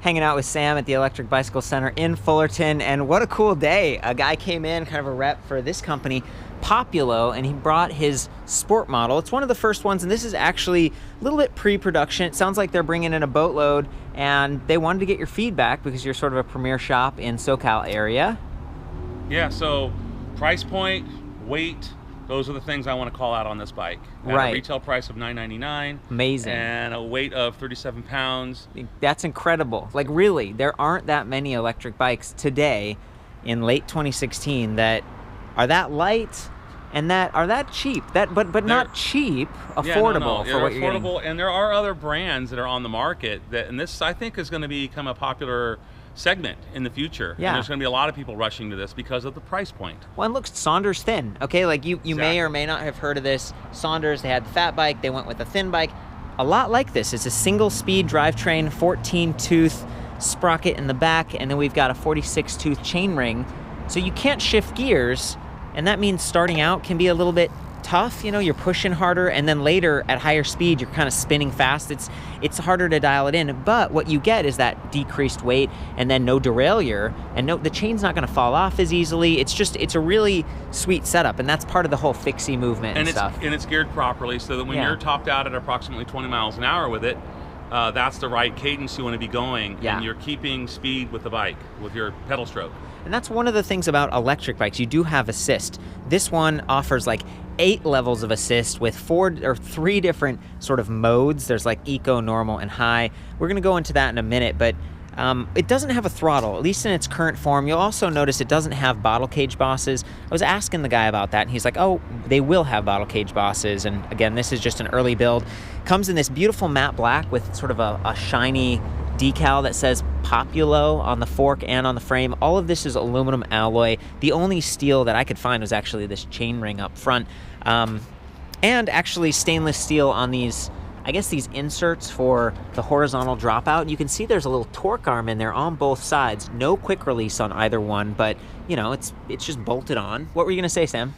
hanging out with Sam at the Electric Bicycle Center in Fullerton, and what a cool day. A guy came in, kind of a rep for this company, Populo, and he brought his sport model. It's one of the first ones, and this is actually a little bit pre-production. It sounds like they're bringing in a boatload, and they wanted to get your feedback because you're sort of a premier shop in SoCal area. Yeah, so price point, weight, those are the things I want to call out on this bike. At Right. a retail price of $9.99. Amazing. And a weight of 37 pounds. That's incredible. Like, really, there aren't that many electric bikes today in late 2016 that are that light and that are that cheap. But not cheap, affordable for what you're getting. Affordable, and there are other brands that are on the market that, and this I think is going to become a popular segment in the future. Yeah. And there's going to be a lot of people rushing to this because of the price point. Well, and look, Saunders thin, okay? Like, you may or may not have heard of this. Saunders, they had the fat bike, they went with a thin bike. A lot like this. It's a single-speed drivetrain, 14-tooth sprocket in the back, and then we've got a 46-tooth chainring. So you can't shift gears, and that means starting out can be a little bit tough. You know, you're pushing harder, and then later at higher speed you're kind of spinning fast. It's harder to dial it in, but what you get is that decreased weight and then no derailleur, and the chain's not going to fall off as easily. It's a really sweet setup, and that's part of the whole fixie movement and stuff. And it's geared properly so that when you're topped out at approximately 20 miles an hour with it, that's the right cadence you want to be going, and you're keeping speed with the bike with your pedal stroke. And that's one of the things about electric bikes. You do have assist. This one offers like 8 levels of assist with 3 different sort of modes. There's like eco, normal, and high. We're going to go into that in a minute, but it doesn't have a throttle, at least in its current form. You'll also notice it doesn't have bottle cage bosses. I was asking the guy about that, and he's like, oh, they will have bottle cage bosses. And again, this is just an early build. Comes in this beautiful matte black with sort of a shiny decal that says Populo on the fork and on the frame. All of this is aluminum alloy. The only steel that I could find was actually this chainring up front. And actually stainless steel on these, I guess, these inserts for the horizontal dropout. You can see there's a little torque arm in there on both sides. No quick release on either one, but you know, it's just bolted on. What were you gonna say, Sam?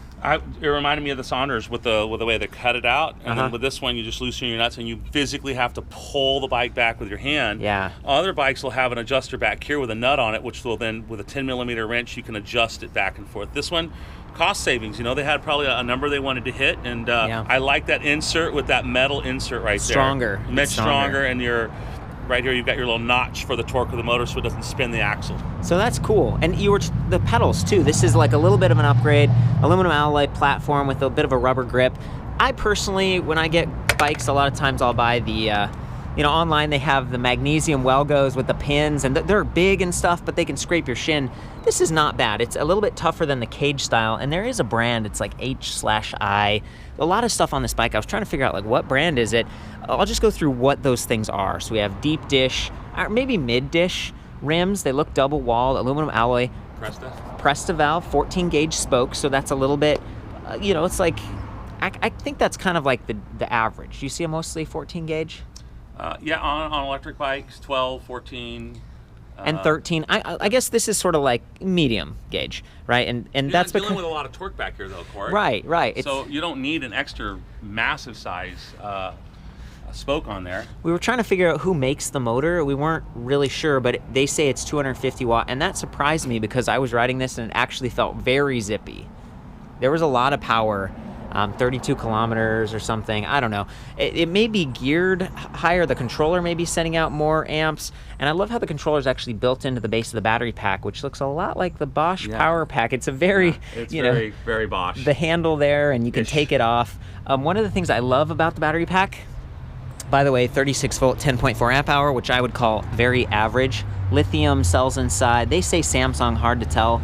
It reminded me of the Saunders with the way they cut it out, and then with this one you just loosen your nuts and you physically have to pull the bike back with your hand. Yeah. Other bikes will have an adjuster back here with a nut on it, which will then, with a 10mm wrench, you can adjust it back and forth. This one, cost savings. You know, they had probably a number they wanted to hit, and I like that insert with that metal insert right there. Much stronger, and you're right here. You've got your little notch for the torque of the motor, so it doesn't spin the axle. So that's cool. And the pedals too. This is like a little bit of an upgrade. Aluminum alloy platform with a bit of a rubber grip. I personally, when I get bikes, a lot of times I'll buy the online they have the magnesium Welgos with the pins, and they're big and stuff, but they can scrape your shin. This is not bad. It's a little bit tougher than the cage style, and there is a brand. It's like H/I. A lot of stuff on this bike. I was trying to figure out like what brand is it. I'll just go through what those things are. So we have deep dish, or maybe mid dish rims. They look double walled, aluminum alloy. Presta valve, 14 gauge spokes. So that's a little bit, it's like, I think that's kind of like the average. Do you see a mostly 14 gauge? Yeah, on electric bikes, 12, 14. And 13. I guess this is sort of like medium gauge, right? And that's because dealing with a lot of torque back here, though, Court. Right. So you don't need an extra massive size spoke on there. We were trying to figure out who makes the motor. We weren't really sure, but they say it's 250 watt, and that surprised me because I was riding this and it actually felt very zippy. There was a lot of power. 32 kilometers or something. I don't know. It may be geared higher. The controller may be sending out more amps. And I love how the controller is actually built into the base of the battery pack, which looks a lot like the Bosch power pack. It's a very, very Bosch. The handle there, and you can take it off. One of the things I love about the battery pack, by the way, 36 volt, 10.4 amp hour, which I would call very average. Lithium cells inside. They say Samsung, hard to tell.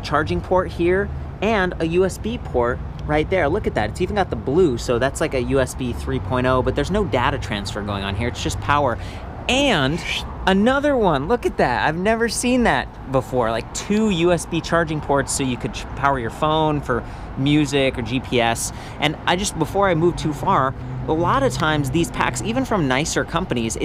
Charging port here and a USB port right there. Look at that. It's even got the blue, so that's like a USB 3.0, but there's no data transfer going on here. It's just power. And another one. Look at that. I've never seen that before. Like 2 USB charging ports so you could power your phone for music or GPS. And before I move too far, a lot of times these packs, even from nicer companies,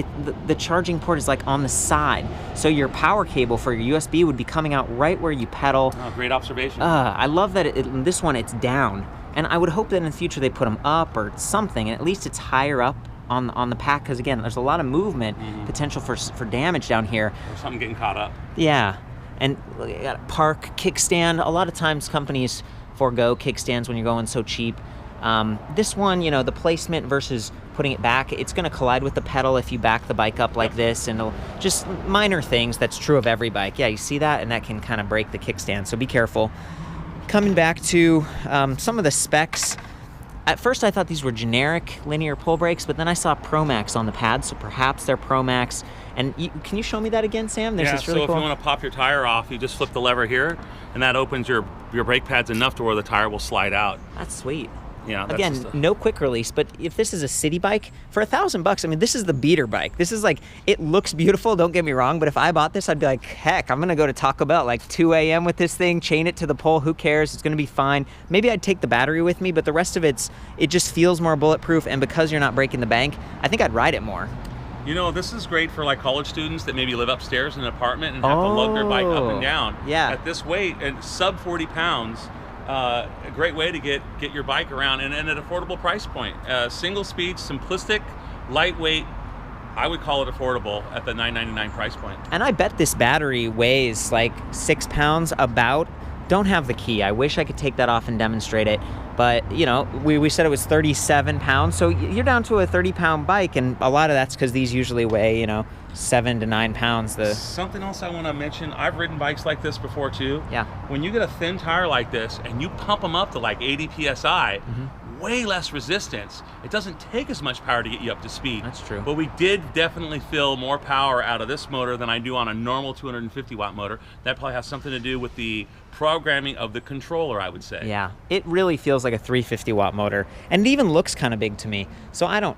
the charging port is like on the side. So your power cable for your USB would be coming out right where you pedal. Oh, great observation. I love that this one, it's down. And I would hope that in the future they put them up or something, and at least it's higher up on the pack, because again, there's a lot of movement, potential for damage down here. Or something getting caught up. Yeah, and you got a park kickstand. A lot of times companies forego kickstands when you're going so cheap. This one, you know, the placement versus putting it back, it's going to collide with the pedal if you back the bike up like this, and it'll just minor things. That's true of every bike. Yeah, you see that, and that can kind of break the kickstand, so be careful. Coming back to some of the specs, at first I thought these were generic linear pull brakes, but then I saw Pro Max on the pad, so perhaps they're Pro Max. And can you show me that again, Sam? There's this really so cool... if you want to pop your tire off, you just flip the lever here, and that opens your brake pads enough to where the tire will slide out. That's sweet. Yeah, that's again, no quick release, but if this is a city bike, for $1,000, I mean, this is the beater bike. This is like, it looks beautiful, don't get me wrong, but if I bought this, I'd be like, heck, I'm going to go to Taco Bell like 2 a.m. with this thing, chain it to the pole, who cares, it's going to be fine. Maybe I'd take the battery with me, but the rest of it just feels more bulletproof, and because you're not breaking the bank, I think I'd ride it more. You know, this is great for like college students that maybe live upstairs in an apartment and have to lug their bike up and down. Yeah. At this weight, and sub 40 pounds, a great way to get your bike around, and at an affordable price point. Single speed, simplistic, lightweight. I would call it affordable at the $999 price point. And I bet this battery weighs like 6 pounds about. Don't have the key. I wish I could take that off and demonstrate it. But, you know, we said it was 37 pounds. So you're down to a 30-pound bike, and a lot of that's because these usually weigh, you know, 7 to 9 pounds. Something else I want to mention, I've ridden bikes like this before too. Yeah. When you get a thin tire like this and you pump them up to like 80 PSI, way less resistance. It doesn't take as much power to get you up to speed. That's true. But we did definitely feel more power out of this motor than I do on a normal 250 watt motor. That probably has something to do with the programming of the controller, I would say. Yeah, it really feels like a 350 watt motor, and it even looks kind of big to me. So I don't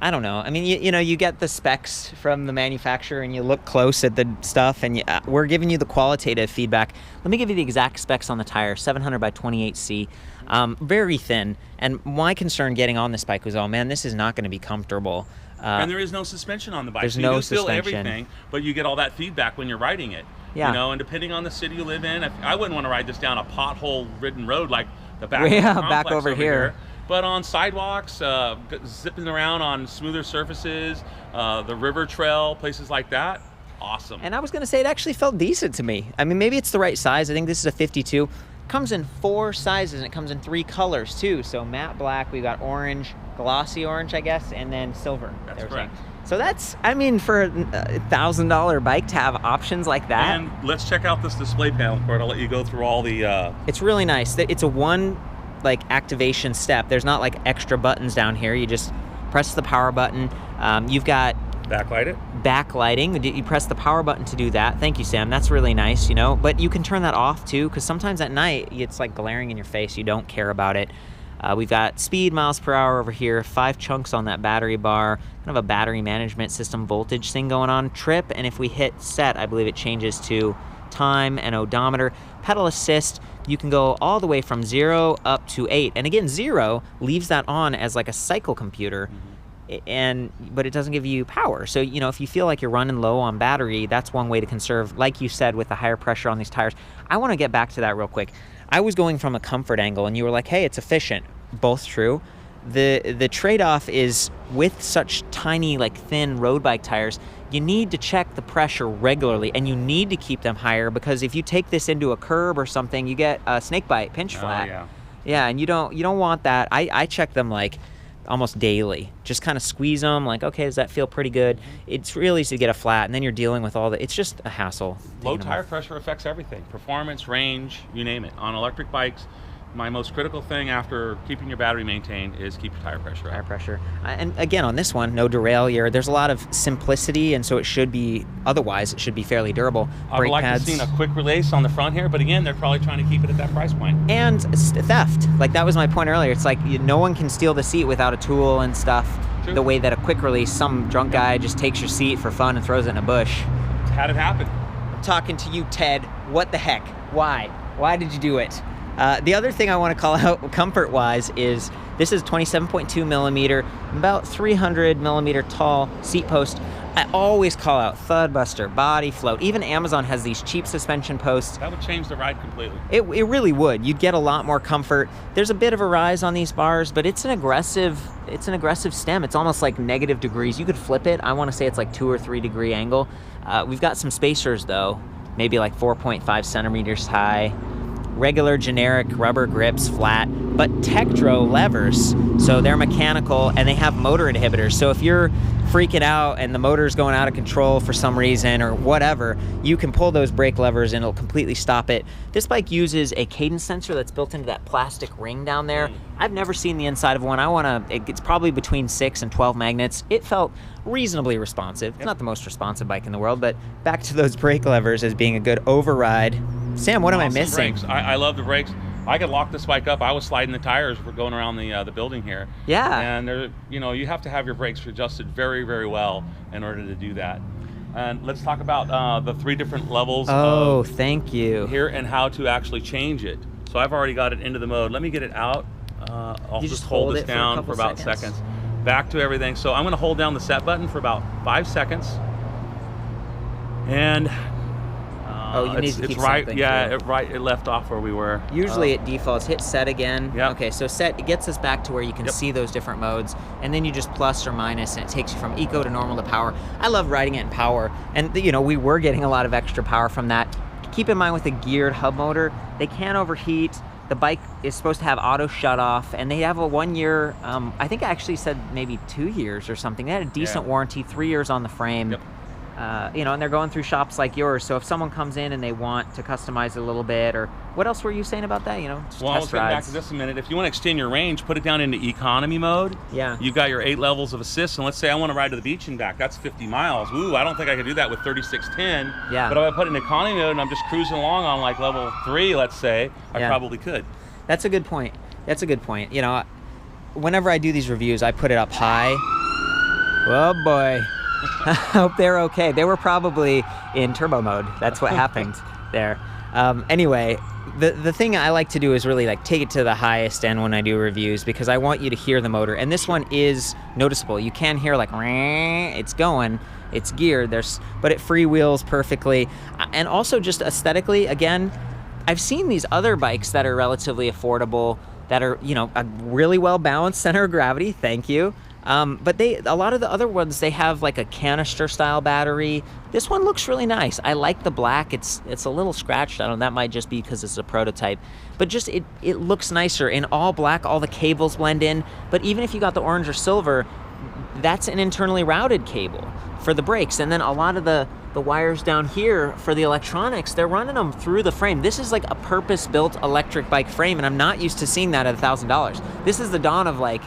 know. I mean, you know, you get the specs from the manufacturer and you look close at the stuff, and we're giving you the qualitative feedback. Let me give you the exact specs on the tire, 700 by 28C. Very thin, and my concern getting on this bike was, oh man, this is not going to be comfortable. And there is no suspension on the bike. There's so no you do feel suspension. everything, but you get all that feedback when you're riding it. Yeah. You know, and depending on the city you live in, I wouldn't want to ride this down a pothole-ridden road like the back, yeah, of the back complex over here. But on sidewalks, zipping around on smoother surfaces, the river trail, places like that, awesome. And I was going to say it actually felt decent to me. I mean, maybe it's the right size. I think this is a 52. Comes in 4 sizes, and it comes in 3 colors too. So matte black, we've got orange, glossy orange, I guess, and then silver. That's correct. So that's, I mean, for a $1,000 bike to have options like that. And let's check out this display panel, Court. I'll let you go through all the... It's really nice. It's a one activation step. There's not like extra buttons down here. You just press the power button. You've got backlighting. You press the power button to do that. Thank you, Sam. That's really nice, you know. But you can turn that off too, because sometimes at night it's like glaring in your face. You don't care about it. We've got speed, miles per hour over here, 5 chunks on that battery bar, kind of a battery management system voltage thing going on, trip, and if we hit set, I believe it changes to time and odometer. Pedal assist, you can go all the way from 0 up to 8, and again, 0 leaves that on as like a cycle computer, but it doesn't give you power. So, you know, if you feel like you're running low on battery, that's one way to conserve, like you said, with the higher pressure on these tires. I want to get back to that real quick. I was going from a comfort angle, and you were like, hey, it's efficient. Both true. The trade-off is with such tiny, like thin road bike tires, you need to check the pressure regularly, and you need to keep them higher, because if you take this into a curb or something, you get a snake bite, pinch flat. Yeah. Yeah, and you don't want that. I check them like almost daily. Just kind of squeeze them, like, okay, does that feel pretty good? It's really easy to get a flat, and then you're dealing with all the, it's just a hassle. Low tire pressure affects everything. Performance, range, you name it. On electric bikes, my most critical thing after keeping your battery maintained is keep your tire pressure up. Tire pressure. And again, on this one, no derailleur. There's a lot of simplicity, and so it should be, otherwise, it should be fairly durable. I would like to have seen a quick release on the front here, but again, they're probably trying to keep it at that price point. And theft. Like, that was my point earlier. It's like no one can steal the seat without a tool and stuff. True. The way that a quick release, some drunk guy just takes your seat for fun and throws it in a bush. Had it happen. I'm talking to you, Ted. What the heck? Why? Why did you do it? The other thing I want to call out comfort-wise is This is 27.2 millimeter, about 300 millimeter tall seat post. I always call out thud buster, body float. Even Amazon has these cheap suspension posts. That would change the ride completely. It really would. You'd get a lot more comfort. There's a bit of a rise on these bars, but it's an aggressive stem. It's almost like negative degrees. You could flip it. I want to say it's like 2 or 3 degree angle. We've got some spacers though, maybe like 4.5 centimeters high. Regular generic rubber grips, flat, but Tektro levers. So they're mechanical and they have motor inhibitors. So if you're freaking out and the motor's going out of control for some reason or whatever, you can pull those brake levers and it'll completely stop it. This bike uses a cadence sensor that's built into that plastic ring down there. I've never seen the inside of one. It's probably between 6 and 12 magnets. It felt reasonably responsive. It's not the most responsive bike in the world, but back to those brake levers as being a good override. Sam, what am I missing? Brakes. I love the brakes. I could lock this bike up. I was sliding the tires for going around the building here. Yeah. And you have to have your brakes adjusted very, very well in order to do that. And let's talk about the 3 different levels. Oh, thank you. Here and how to actually change it. So I've already got it into the mode. Let me get it out. I'll just hold this down for about seconds. Back to everything. So I'm going to hold down the set button for about 5 seconds. And you need to keep right. something. Yeah, it left off where we were. Usually it defaults. Hit set again. Yep. Okay, so set, it gets us back to where you can see those different modes, and then you just plus or minus, and it takes you from eco to normal to power. I love riding it in power, and we were getting a lot of extra power from that. Keep in mind with a geared hub motor, they can overheat. The bike is supposed to have auto shut off, and they have a 1 year, I think I actually said maybe 2 years or something. They had a decent warranty, 3 years on the frame. Yep. And they're going through shops like yours. So if someone comes in and they want to customize it a little bit, or what else were you saying about that? Just well, test I'll get rides. back to this in a minute. If you want to extend your range, put it down into economy mode. Yeah. You've got your 8 levels of assist, and let's say I want to ride to the beach and back. That's 50 miles. Ooh, I don't think I could do that with 3610. Yeah. But if I put it in economy mode and I'm just cruising along on like level 3, let's say, I probably could. That's a good point. Whenever I do these reviews, I put it up high. Oh boy. I hope they're okay. They were probably in turbo mode. That's what happened there. Anyway, the thing I like to do is really like take it to the highest end when I do reviews, because I want you to hear the motor. And this one is noticeable. You can hear like, it's going, it's geared, but it freewheels perfectly. And also just aesthetically, again, I've seen these other bikes that are relatively affordable, that are, a really well-balanced center of gravity, thank you. But a lot of the other ones, they have like a canister style battery. This one looks really nice. I like the black. It's a little scratched. I don't know, that might just be because it's a prototype. But just it looks nicer in all black. All the cables blend in. But even if you got the orange or silver, that's an internally routed cable for the brakes. And then a lot of the wires down here for the electronics, they're running them through the frame. This is like a purpose-built electric bike frame, and I'm not used to seeing that at $1,000. This is the dawn of like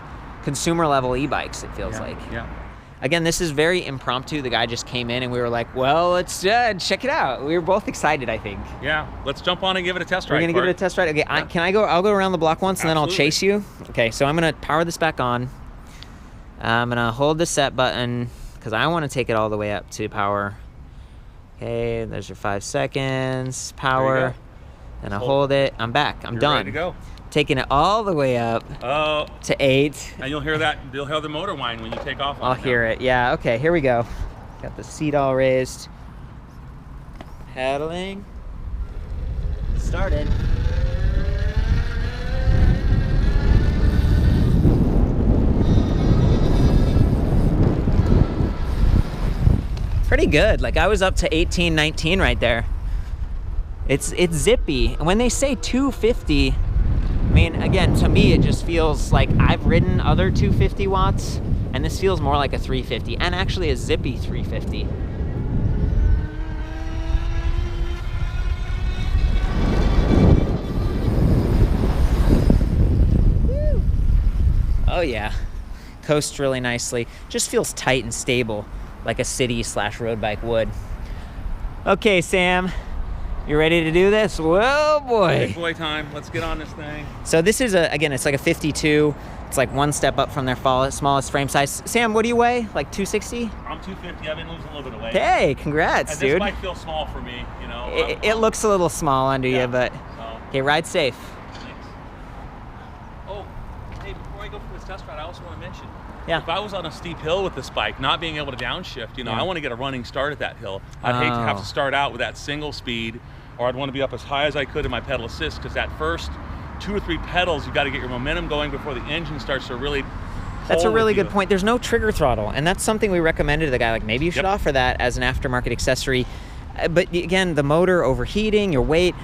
consumer level e-bikes, it feels like. Yeah. Again, this is very impromptu. The guy just came in and we were like, well, let's check it out. We were both excited, I think. Yeah, let's jump on and give it a test ride. We're gonna give it a test ride. Okay, I'll go around the block once and then I'll chase you. Okay, so I'm gonna power this back on. I'm gonna hold the set button because I wanna take it all the way up to power. Okay, there's your 5 seconds, power. And I hold it, I'm back, I'm done. Ready to go. Taking it all the way up to 8. And you'll hear the motor whine when you take off. I'll hear it. Yeah, okay, here we go. Got the seat all raised. Pedaling. Started. Pretty good. Like I was up to 18, 19 right there. It's zippy. When they say 250, I mean, again, to me, it just feels like I've ridden other 250 watts, and this feels more like a 350, and actually a zippy 350. Woo. Oh yeah, coasts really nicely. Just feels tight and stable, like a city/road bike would. Okay, Sam. You ready to do this? Whoa, boy. Big boy time. Let's get on this thing. So this is, again, it's like a 52. It's like one step up from their smallest frame size. Sam, what do you weigh? Like 260? I'm 250. I've been losing a little bit of weight. Hey, congrats, and dude. This bike feels small for me, It looks a little small under you, but... So. Okay, ride safe. Thanks. Oh, hey, before I go Yeah. If I was on a steep hill with this bike, not being able to downshift, I want to get a running start at that hill. I'd hate to have to start out with that single speed, or I'd want to be up as high as I could in my pedal assist, because that first 2 or 3 pedals, you got to get your momentum going before the engine starts to really. That's a really good point. There's no trigger throttle, and that's something we recommended to the guy. Like, maybe you should offer that as an aftermarket accessory. But again, the motor overheating, your weight,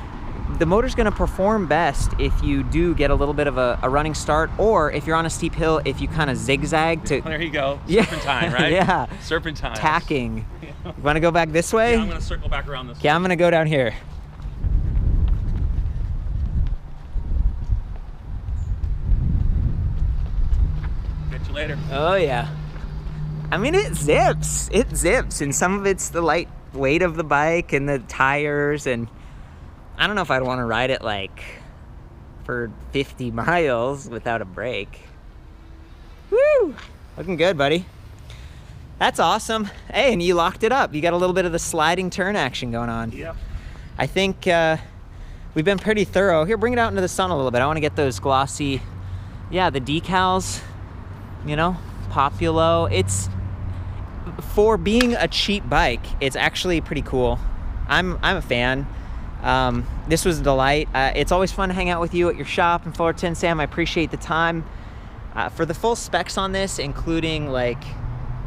the motor's going to perform best if you do get a little bit of a running start, or if you're on a steep hill, if you kind of zigzag to. There you go. Serpentine, right? Yeah. Serpentine. Tacking. You want to go back this way? Yeah, I'm going to circle back around this way. Yeah, I'm going to go down here. Catch you later. Oh, yeah. I mean, it zips. It zips. And some of it's the light weight of the bike and the tires. And I don't know if I'd want to ride it like for 50 miles without a brake. Woo! Looking good, buddy. That's awesome. Hey, and you locked it up. You got a little bit of the sliding turn action going on. Yep. I think we've been pretty thorough. Here, bring it out into the sun a little bit. I want to get those glossy, the decals, Populo. It's, for being a cheap bike, it's actually pretty cool. I'm a fan. This was a delight. It's always fun to hang out with you at your shop in Fullerton, Sam. I appreciate the time. For the full specs on this, including like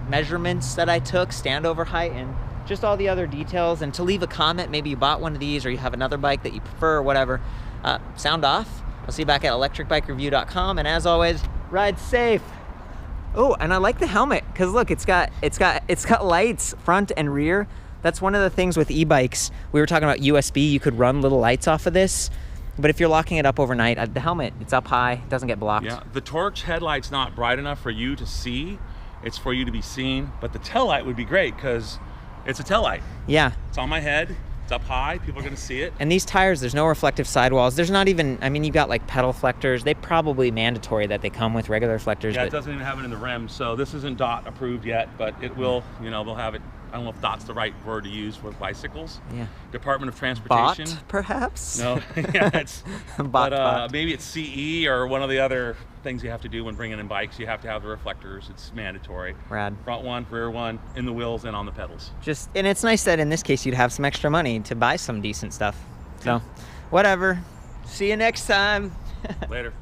measurements that I took, standover height, and just all the other details, and to leave a comment, maybe you bought one of these or you have another bike that you prefer or whatever, sound off. I'll see you back at ElectricBikeReview.com, and as always, ride safe. Oh, and I like the helmet, because look, it's got lights front and rear. That's one of the things with e-bikes. We were talking about USB. You could run little lights off of this, but if you're locking it up overnight, the helmet, it's up high, it doesn't get blocked. Yeah, the torch headlight's not bright enough for you to see. It's for you to be seen, but the tail light would be great because it's a tail light. Yeah. It's on my head. It's up high. People are going to see it. And these tires, there's no reflective sidewalls. There's not even, you've got like pedal reflectors. They probably mandatory that they come with regular reflectors. Yeah, it doesn't even have it in the rim. So this isn't DOT approved yet, but it will, they'll have it. I don't know if DOT's the right word to use with bicycles. Yeah. Department of Transportation. Bot, perhaps? No, yeah, it's, bot. Maybe it's CE or one of the other things you have to do when bringing in bikes. You have to have the reflectors. It's mandatory. Rad. Front one, rear one, in the wheels and on the pedals. And it's nice that in this case you'd have some extra money to buy some decent stuff. So, whatever. See you next time. Later.